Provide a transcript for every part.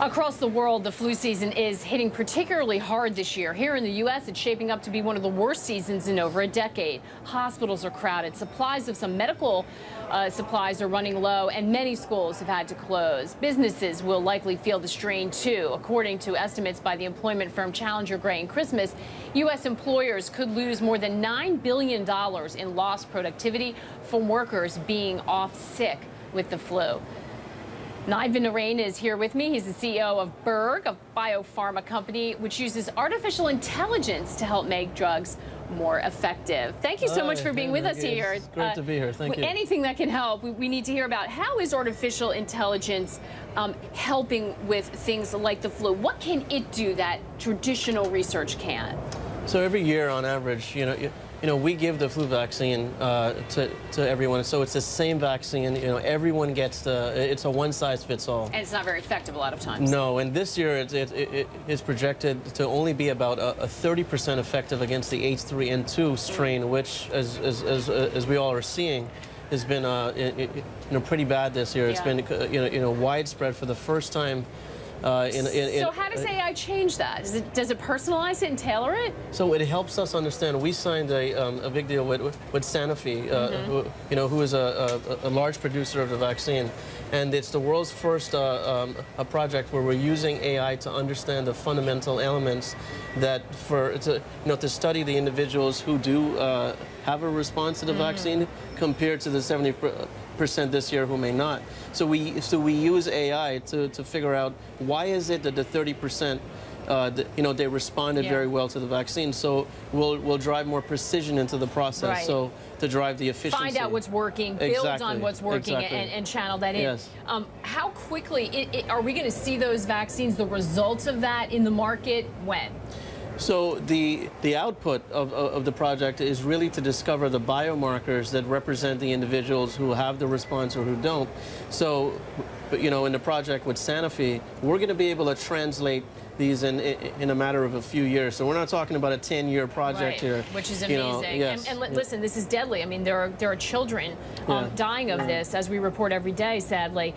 Across the world, the flu season is hitting particularly hard this year. Here in the U.S., it's shaping up to be one of the worst seasons in over a decade. Hospitals are crowded. Supplies of some medical supplies are running low, and many schools have had to close. Businesses will likely feel the strain, too. According to estimates by the employment firm Challenger Gray and Christmas, U.S. employers could lose more than $9 billion in lost productivity from workers being off sick with the flu. Niven Narain is here with me. He's the CEO of Berg, a biopharma company which uses artificial intelligence to help make drugs more effective. Thank you so much for being with us here. It's great to be here. Thank you. Anything that can help, we need to hear about. How is artificial intelligence helping with things like the flu? What can it do that traditional research can't? So every year, on average, we give the flu vaccine to everyone. So it's the same vaccine. Everyone gets it's a one-size-fits-all. And it's not very effective a lot of times. No, and this year it's projected to only be about a 30% effective against the H3N2 strain, which, as we all are seeing, has been pretty bad this year. It's been widespread for the first time. So how does AI change that? Does it personalize it and tailor it? So it helps us understand. We signed a big deal with Sanofi, who is a large producer of the vaccine, and it's the world's first a project where we're using AI to understand the fundamental elements that to study the individuals who do have a response to the vaccine compared to the 70% this year who may not. So we use AI to figure out why is it that the 30% they responded very well to the vaccine. So we'll drive more precision into the process. So to drive the efficiency. Find out what's working, build on what's working, and channel that in. Yes. How quickly are we going to see those vaccines, the results of that in the market? When? So the output of the project is really to discover the biomarkers that represent the individuals who have the response or who don't. So, in the project with Sanofi, we're going to be able to translate these in a matter of a few years. So we're not talking about a 10-year project here. Which is amazing. And listen, this is deadly. I mean, there are children dying of this, as we report every day, sadly.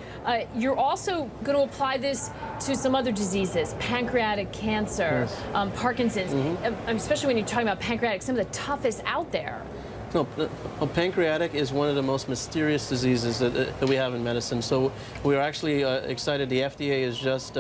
You're also going to apply this to some other diseases, pancreatic cancer, Parkinson's, especially when you're talking about pancreatic, some of the toughest out there. No, pancreatic is one of the most mysterious diseases that we have in medicine. So we're actually excited. The FDA has just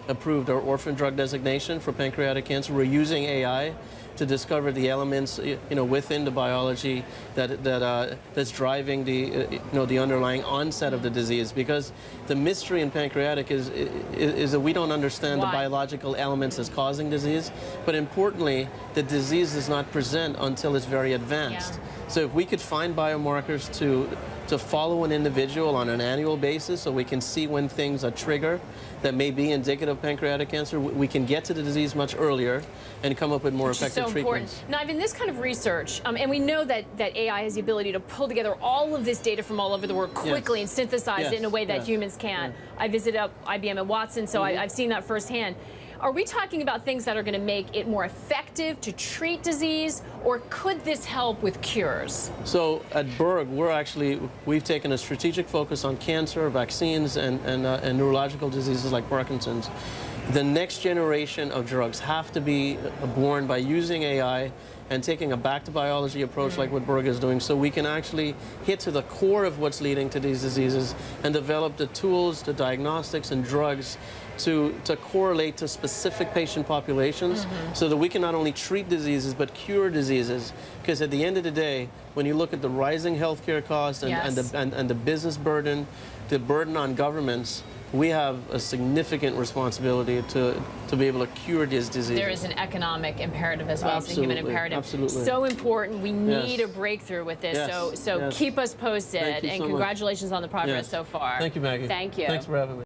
approved our orphan drug designation for pancreatic cancer. We're using AI to discover the elements, within the biology that's driving the underlying onset of the disease. Because the mystery in pancreatic is that we don't understand the biological elements that's causing disease, but importantly, the disease does not present until it's very advanced. So if we could find biomarkers to follow an individual on an annual basis, so we can see when things are trigger that may be indicative of pancreatic cancer, we can get to the disease much earlier and come up with more effective treatments. Now, in this kind of research, and we know that AI has the ability to pull together all of this data from all over the world quickly and synthesize it in a way that humans can't. I visited IBM at Watson, so I've seen that firsthand. Are we talking about things that are going to make it more effective to treat disease, or could this help with cures? So at Berg, we've taken a strategic focus on cancer, vaccines, and neurological diseases like Parkinson's. The next generation of drugs have to be born by using AI and taking a back-to-biology approach like what Berg is doing, so we can actually hit to the core of what's leading to these diseases and develop the tools, the diagnostics, and drugs to correlate to specific patient populations so that we can not only treat diseases but cure diseases. Because at the end of the day, when you look at the rising healthcare costs and the business burden, the burden on governments, we have a significant responsibility to be able to cure these diseases. There is an economic imperative as well as a human imperative. Absolutely. So important. We need a breakthrough with this. So keep us posted. Thank you and so congratulations on the progress so far. Thank you, Maggie. Thank you. Thanks for having me.